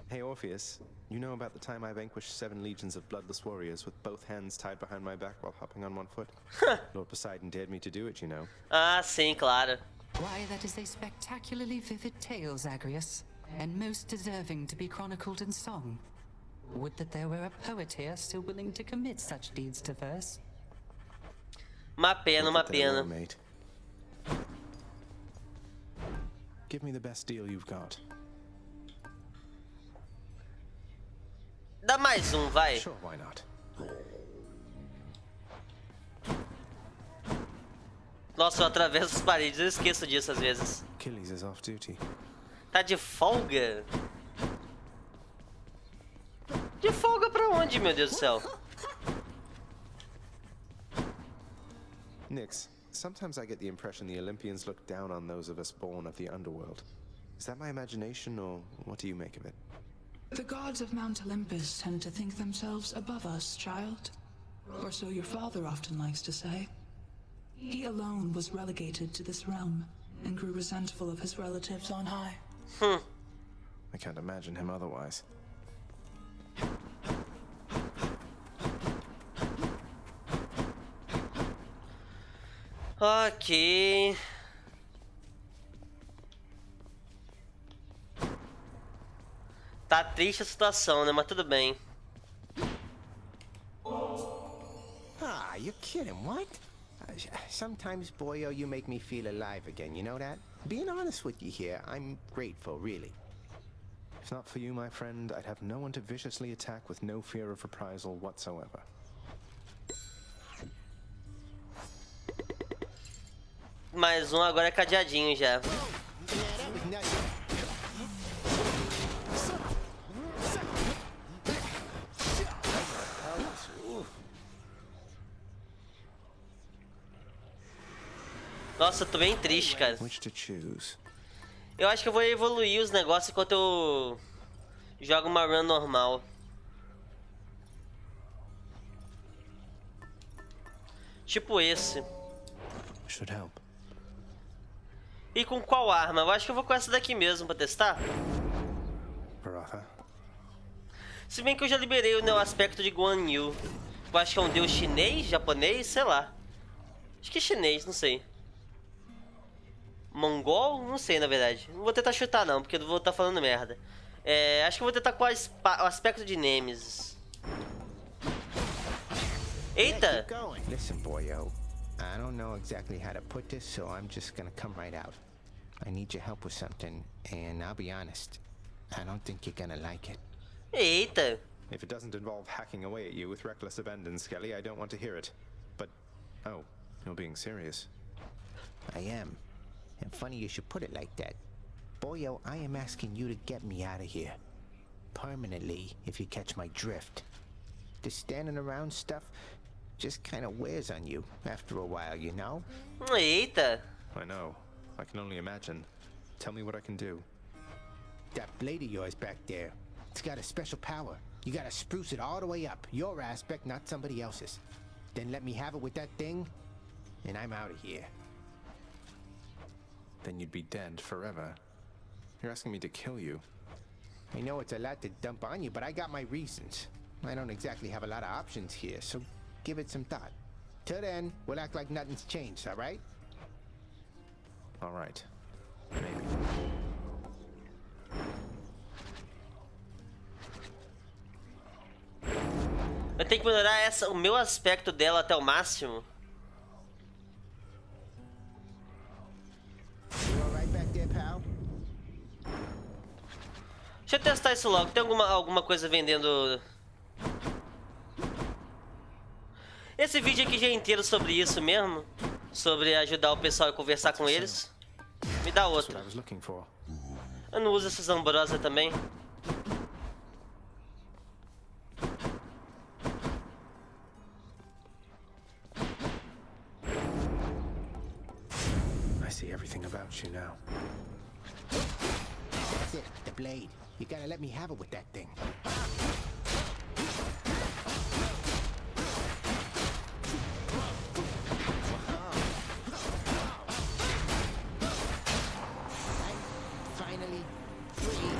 Speaker 7: Hey, Orpheus, you know about the time I vanquished 7 legions of bloodless warriors with both hands tied behind my back while hopping on one foot? Lord Poseidon dared me to do it, you know.
Speaker 1: Ah, sim, claro.
Speaker 8: Why, that is a spectacularly vivid tale, Zagreus, and most deserving to be chronicled in song. Would that there were a poet here still willing to commit such deeds to verse.
Speaker 1: Uma pena, uma pena.
Speaker 7: Mate. Give me the best deal you've got.
Speaker 1: Dá mais vai.
Speaker 7: Sure, why not?
Speaker 1: Nossa, eu atravesso as paredes, eu esqueço disso às vezes.
Speaker 7: Achilles is off duty.
Speaker 1: Tá de folga? De folga pra onde, meu Deus do céu?
Speaker 7: Nyx, sometimes I get the impression the Olympians look down on those of us born of the underworld. Is that my imagination, or what do you make of it?
Speaker 9: The gods of Mount Olympus tend to think themselves above us, child. Or so your father often likes to say. He alone was relegated to this realm, and grew resentful of his relatives on high.
Speaker 7: I can't imagine him otherwise.
Speaker 1: Ok. Tá triste a situação, né? Mas tudo bem.
Speaker 11: Ah, you're kidding, what? Sometimes, boyo, you make me feel alive again, you know that? Being honest with you here, I'm grateful, really.
Speaker 7: If not for you, my friend, I'd have no one to viciously attack with no fear of reprisal whatsoever.
Speaker 1: Mais um agora é cadeadinho já. Nossa, eu tô bem triste, cara. Eu acho que eu vou evoluir os negócios enquanto eu jogo uma run normal. Tipo esse.
Speaker 7: Should help.
Speaker 1: E com qual arma? Eu acho que eu vou com essa daqui mesmo pra testar. Se bem que eu já liberei o aspecto de Guan Yu. Eu acho que é um deus chinês, japonês, sei lá. Acho que é chinês, não sei. Mongol? Não sei, na verdade. Não vou tentar chutar não, porque eu vou estar falando merda. Acho que eu vou tentar com o aspecto de Nemesis. Eita!
Speaker 11: Listen, boyo. I don't know exactly how to put this, so I'm just gonna come right out. I need your help with something, and I'll be honest, I don't think you're gonna like it.
Speaker 1: Eita!
Speaker 7: If it doesn't involve hacking away at you with reckless abandon, Skelly, I don't want to hear it. But, oh, you're being serious.
Speaker 11: I am. And funny you should put it like that. Boyo, I am asking you to get me out of here. Permanently, if you catch my drift. This standing around stuff just kind of wears on you after a while, you know?
Speaker 1: Eita!
Speaker 7: I know. I can only imagine. Tell me what I can do.
Speaker 11: That blade of yours back there, it's got a special power. You gotta spruce it all the way up. Your aspect, not somebody else's. Then let me have it with that thing, and I'm out of here.
Speaker 7: Then you'd be dead forever. You're asking me to kill you.
Speaker 11: I know it's a lot to dump on you, but I got my reasons. I don't exactly have a lot of options here, so give it some thought. Till then, we'll act like nothing's changed, all right?
Speaker 7: All right.
Speaker 1: tenho que melhorar o meu aspecto dela até o máximo. Deixa eu testar isso logo. Tem alguma coisa vendendo... Esse vídeo aqui já é inteiro sobre isso mesmo. Sobre ajudar o pessoal a conversar com eles. Me dá outro. Eu não uso essas ambrosas também.
Speaker 2: I see everything about you now.
Speaker 11: That's it, the blade. You gotta let me have it with that thing. Finally free,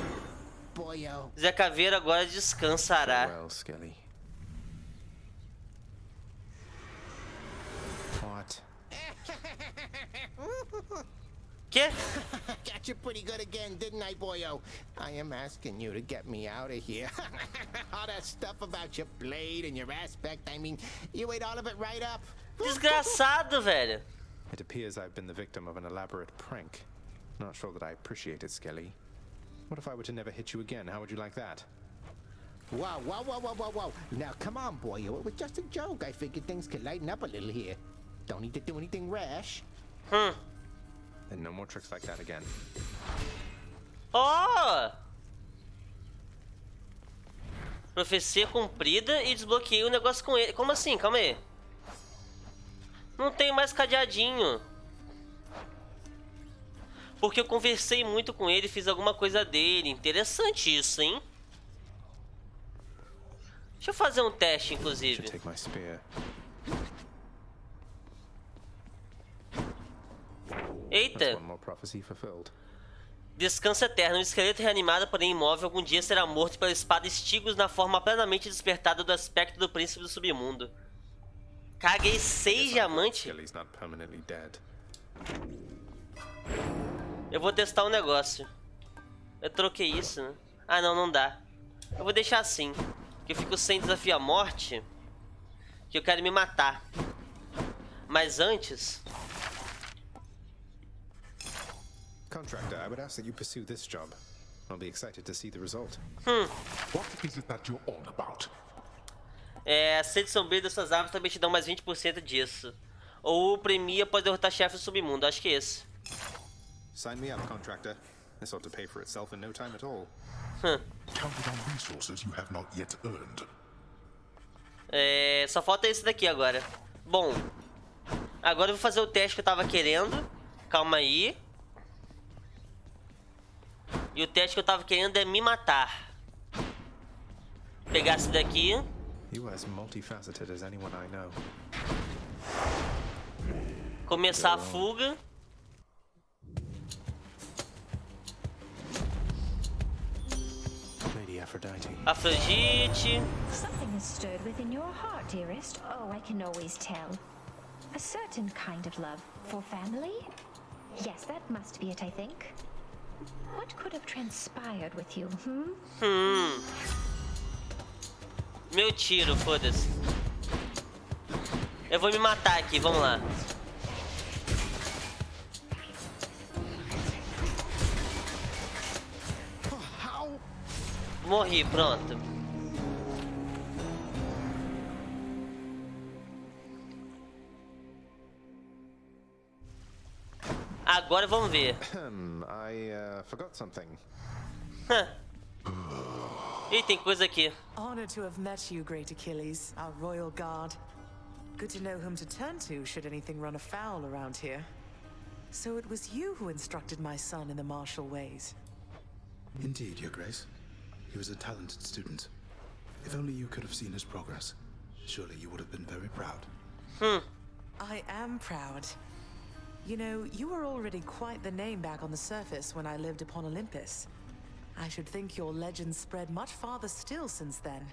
Speaker 11: boyo.
Speaker 1: Zé Caveira agora descansará.
Speaker 7: Well, Skelly. What?
Speaker 1: Quê?
Speaker 11: Got you pretty good again, didn't I, boyo? I am asking you to get me out of here. All that stuff about your blade and your aspect, I mean, you ate all of it right up.
Speaker 1: Desgraçado, velho.
Speaker 7: It appears I've been the victim of an elaborate prank. Not sure that I appreciate it, Skelly. What if I were to never hit you again? How would you like that?
Speaker 11: Whoa, whoa, whoa, whoa, whoa, whoa. Now, come on, boyo. It was just a joke. I figured things could lighten up a little here. Don't need to do anything rash.
Speaker 7: Then no more tricks like that again.
Speaker 1: Oh! Profecia cumprida e desbloqueei o negócio com ele. Como assim? Calma aí. Não tem mais cadeadinho. Porque eu conversei muito com ele e fiz alguma coisa dele. Interessante isso, hein? Deixa eu fazer um teste, inclusive. Eita! Descanso eterno. Um esqueleto reanimado, porém imóvel, algum dia será morto pela espada Stigos na forma plenamente despertada do aspecto do príncipe do submundo. Caguei 6 diamantes. Eu vou testar um negócio. Eu troquei isso, né? Ah, não, não dá. Eu vou deixar assim. Que eu fico sem desafio à morte. Que eu quero me matar. Mas antes...
Speaker 7: Contractor, I would ask that you pursue this job. I'll be excited to see the result.
Speaker 3: What is it that you're on about?
Speaker 1: A sede sombria das suas armas também te dão mais 20% disso. Ou premia após derrotar chefe do submundo. Acho que é esse.
Speaker 7: Sign me up, contractor. This ought to pay for itself in no time at all.
Speaker 3: Counted on resources you have not yet earned.
Speaker 1: Só falta esse daqui agora. Bom, agora eu vou fazer o teste que eu tava querendo. Calma aí. E o teste que eu tava querendo é me matar. Pegar esse daqui. Começar a fuga. Afrodite.
Speaker 10: Something has stirred within your heart, dearest. Oh, I can always tell. A certain kind of love for family? Yes, that must be it, I think. What could have transpired with you,
Speaker 1: Meu tiro, foda-se. Eu vou me matar aqui, vamos lá. Morri, pronto. Agora vamos ver.
Speaker 7: I forgot something.
Speaker 1: Ih, tem coisa aqui.
Speaker 5: Honored to have met you, great Achilles, our royal guard. Good to know whom to turn to should anything run afoul around here. So it was you who instructed my son in the martial ways.
Speaker 6: Indeed, Your Grace. He was a talented student. If only you could have seen his progress, surely you would have been very proud.
Speaker 5: I am proud. You know, you were already quite the name back on the surface when I lived upon Olympus. I should think your legend spread much farther still since then.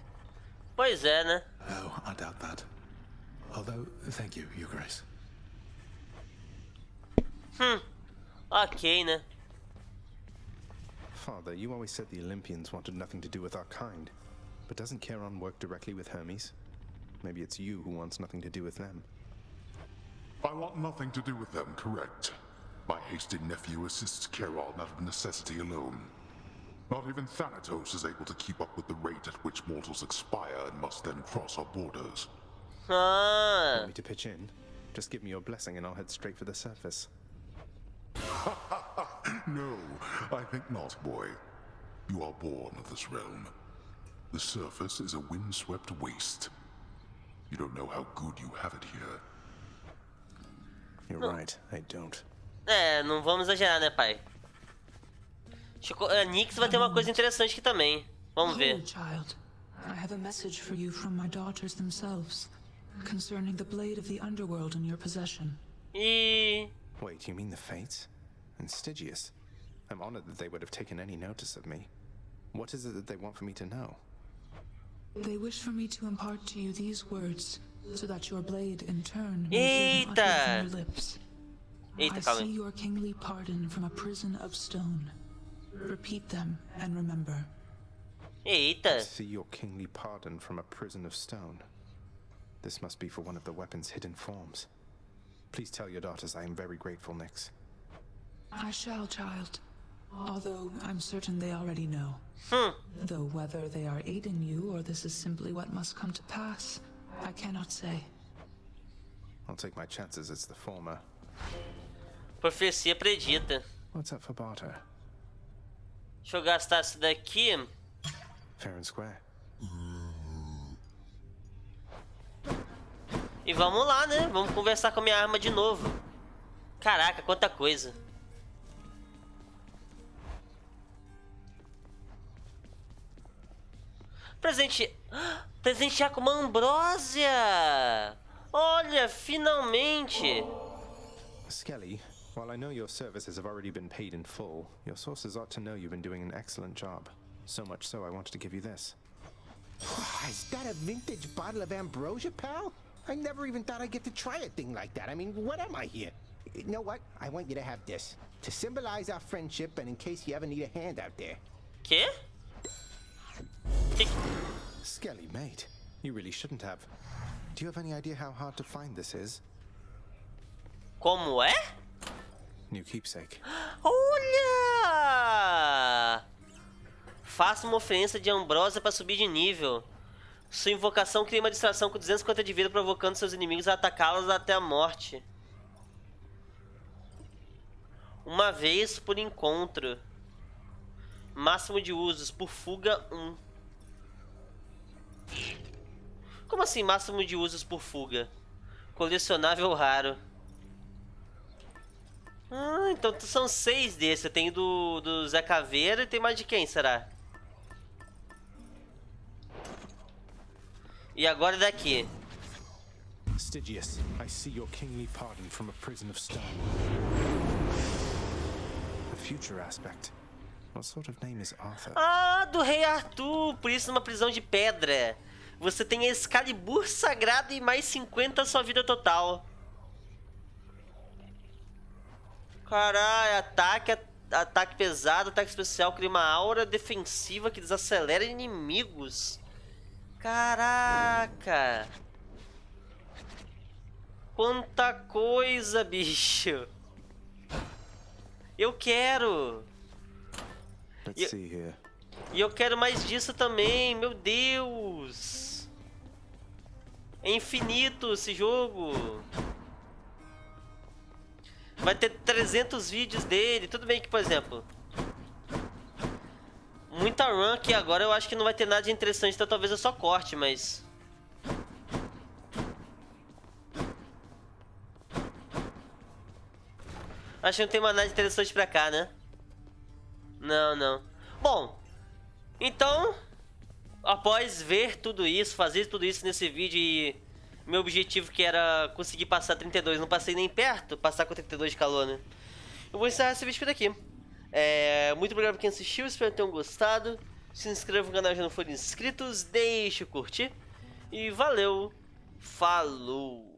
Speaker 1: Pois é, né?
Speaker 6: Oh, I doubt that. Although, thank you, Your Grace.
Speaker 1: Ok, né?
Speaker 7: Father, you always said the Olympians wanted nothing to do with our kind. But doesn't Charon work directly with Hermes? Maybe it's you who wants nothing to do with them.
Speaker 3: I want nothing to do with them, correct? My hasty nephew assists Charon out of necessity alone. Not even Thanatos is able to keep up with the rate at which mortals expire and must then cross our borders.
Speaker 7: Want me to pitch in? Just give me your blessing and I'll head straight for the surface.
Speaker 3: No, I think not, boy. You are born of this realm. The surface is a windswept waste. You don't know how good you have it here.
Speaker 7: You're right, I don't.
Speaker 1: Não vamos exagerar, né, pai? Nix vai ter uma coisa interessante aqui também. Vamos ver.
Speaker 9: Child, I have a message for you from my daughters themselves, concerning the blade of the underworld in your possession.
Speaker 7: Wait, you mean the Fates? And Stygius? I'm honored that they would have taken any notice of me. What is it that they want for me to know?
Speaker 9: They wish for me to impart to you these words, so that your blade, in turn, may hear them uttered from your lips. I see your kingly pardon from a prison of stone. Repeat them and remember.
Speaker 7: I see your kingly pardon from a prison of stone. This must be for one of the weapon's hidden forms. Please tell your daughters I am very grateful, Nyx.
Speaker 9: I shall, child. Although I'm certain they already know. Though whether they are aiding you or this is simply what must come to pass, I cannot say.
Speaker 7: I'll take my chances it's the former.
Speaker 1: Profecia predita.
Speaker 7: What's up for barter?
Speaker 1: Deixa eu gastar isso daqui.
Speaker 7: Fair and square.
Speaker 1: E vamos lá, né? Vamos conversar com a minha arma de novo. Caraca, quanta coisa. Presentear com uma ambrósia. Olha, finalmente.
Speaker 7: Skelly, while I know your services have already been paid in full, your sources ought to know you've been doing an excellent job. So much so I wanted to give you this.
Speaker 11: Is that a vintage bottle of ambrosia, pal? I never even thought I'd get to try a thing like that. I mean, what am I here? You know what? I want you to have this. To symbolize our friendship and in case you ever need a hand out there.
Speaker 1: Quê?
Speaker 7: Skelly, mate. You really shouldn't have. Do you have any idea how hard to find this is?
Speaker 1: Como é?
Speaker 7: New keepsake.
Speaker 1: Olha! Faça uma oferência de ambrósia para subir de nível. Sua invocação cria uma distração com 250 de vida, provocando seus inimigos a atacá-los até a morte. Uma vez por encontro. Máximo de usos por fuga 1. Como assim máximo de usos por fuga? Colecionável raro. Ah, então são 6 desses. Tem do Zé Caveira e tem mais de quem, será? E agora daqui.
Speaker 7: Stygius, I see your kingly pardon from a prison of stone. A future aspect. What sort of name is Arthur?
Speaker 1: Ah, do rei Arthur. Por isso numa prisão de pedra. Você tem a Excalibur sagrado e mais 50 a sua vida total. Caralho, ataque pesado, ataque especial, cria uma aura defensiva que desacelera inimigos. Caraca. Quanta coisa, bicho. Eu quero.
Speaker 7: Let's see here.
Speaker 1: E eu quero mais disso também, meu Deus. É infinito esse jogo. Vai ter 300 vídeos dele. Tudo bem que, por exemplo, muita run aqui agora eu acho que não vai ter nada de interessante, então talvez eu só corte, mas... Acho que não tem mais nada de interessante pra cá, né? Não. Bom, então, após ver tudo isso, fazer tudo isso nesse vídeo e meu objetivo que era conseguir passar 32, não passei nem perto, passar com 32 de calor, né? Eu vou encerrar esse vídeo por aqui. Muito obrigado por quem assistiu, espero que tenham gostado. Se inscreva no canal se não forem inscritos, deixe o curtir. E valeu, falou!